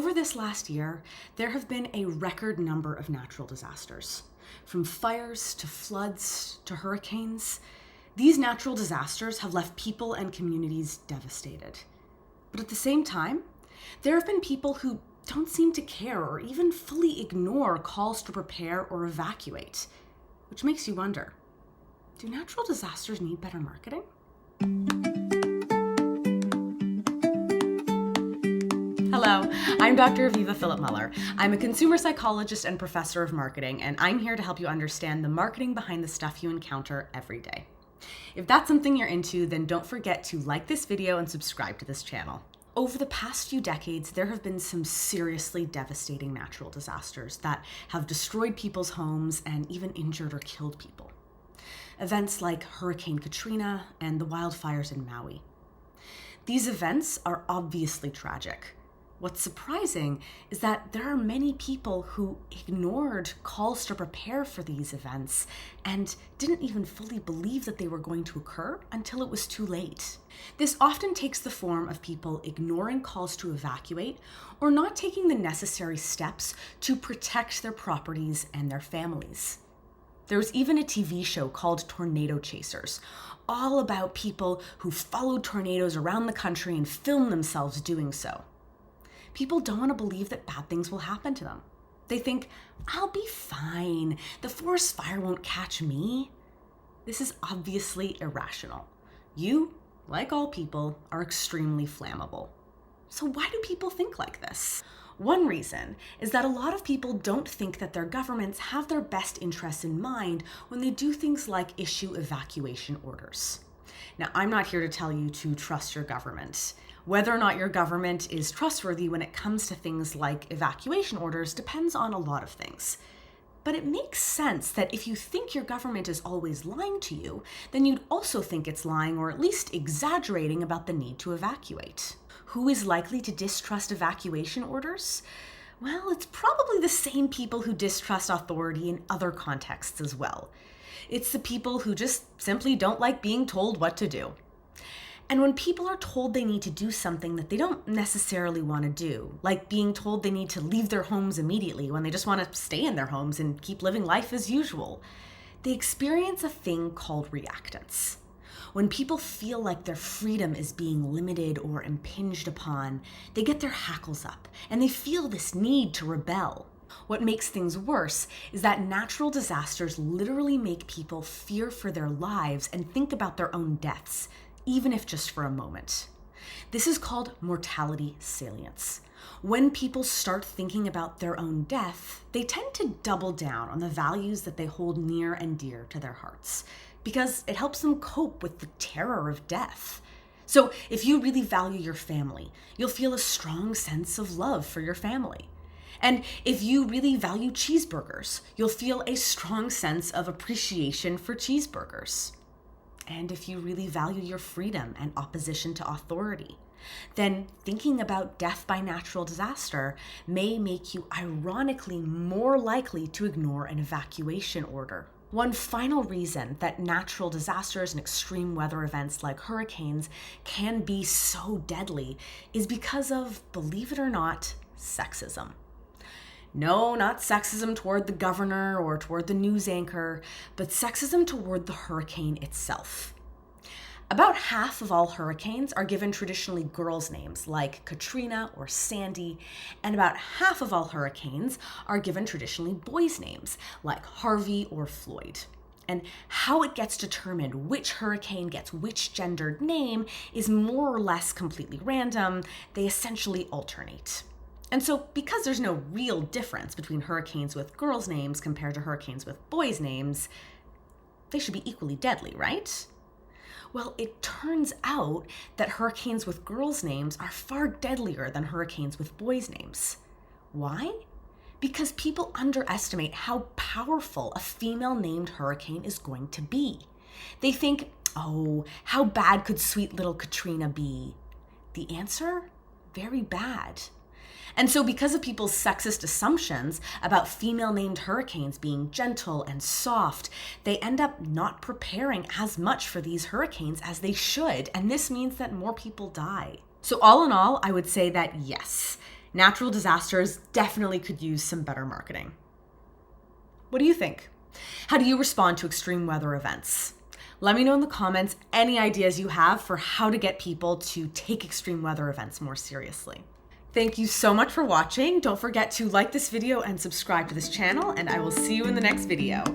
Over this last year, there have been a record number of natural disasters. From fires to floods to hurricanes, these natural disasters have left people and communities devastated. But at the same time, there have been people who don't seem to care or even fully ignore calls to prepare or evacuate, which makes you wonder, do natural disasters need better marketing? Hello, I'm Dr. Aviva Philipp-Muller. I'm a consumer psychologist and professor of marketing, and I'm here to help you understand the marketing behind the stuff you encounter every day. If that's something you're into, then don't forget to like this video and subscribe to this channel. Over the past few decades, there have been some seriously devastating natural disasters that have destroyed people's homes and even injured or killed people. Events like Hurricane Katrina and the wildfires in Maui. These events are obviously tragic. What's surprising is that there are many people who ignored calls to prepare for these events and didn't even fully believe that they were going to occur until it was too late. This often takes the form of people ignoring calls to evacuate or not taking the necessary steps to protect their properties and their families. There was even a TV show called Tornado Chasers, all about people who followed tornadoes around the country and filmed themselves doing so. People don't want to believe that bad things will happen to them. They think, I'll be fine. The forest fire won't catch me. This is obviously irrational. You, like all people, are extremely flammable. So why do people think like this? One reason is that a lot of people don't think that their governments have their best interests in mind when they do things like issue evacuation orders. Now, I'm not here to tell you to trust your government. Whether or not your government is trustworthy when it comes to things like evacuation orders depends on a lot of things. But it makes sense that if you think your government is always lying to you, then you'd also think it's lying or at least exaggerating about the need to evacuate. Who is likely to distrust evacuation orders? Well, it's probably the same people who distrust authority in other contexts as well. It's the people who just simply don't like being told what to do. And when people are told they need to do something that they don't necessarily want to do, like being told they need to leave their homes immediately when they just want to stay in their homes and keep living life as usual, they experience a thing called reactance. When people feel like their freedom is being limited or impinged upon, they get their hackles up and they feel this need to rebel. What makes things worse is that natural disasters literally make people fear for their lives and think about their own deaths, even if just for a moment. This is called mortality salience. When people start thinking about their own death, they tend to double down on the values that they hold near and dear to their hearts, because it helps them cope with the terror of death. So if you really value your family, you'll feel a strong sense of love for your family. And if you really value cheeseburgers, you'll feel a strong sense of appreciation for cheeseburgers. And if you really value your freedom and opposition to authority, then thinking about death by natural disaster may make you ironically more likely to ignore an evacuation order. One final reason that natural disasters and extreme weather events like hurricanes can be so deadly is because of, believe it or not, sexism. No, not sexism toward the governor or toward the news anchor, but sexism toward the hurricane itself. About half of all hurricanes are given traditionally girls' names like Katrina or Sandy, and about half of all hurricanes are given traditionally boys' names like Harvey or Floyd. And how it gets determined which hurricane gets which gendered name is more or less completely random. They essentially alternate. And so because there's no real difference between hurricanes with girls' names compared to hurricanes with boys' names, they should be equally deadly, right? Well, it turns out that hurricanes with girls' names are far deadlier than hurricanes with boys' names. Why? Because people underestimate how powerful a female-named hurricane is going to be. They think, oh, how bad could sweet little Katrina be? The answer? Very bad. And so because of people's sexist assumptions about female-named hurricanes being gentle and soft, they end up not preparing as much for these hurricanes as they should, and this means that more people die. So all in all, I would say that yes, Natural disasters definitely could use some better marketing. What do you think? How do you respond to extreme weather events? Let me know in the comments any ideas you have for how to get people to take extreme weather events more seriously. Thank you so much for watching. Don't forget to like this video and subscribe to this channel, and I will see you in the next video.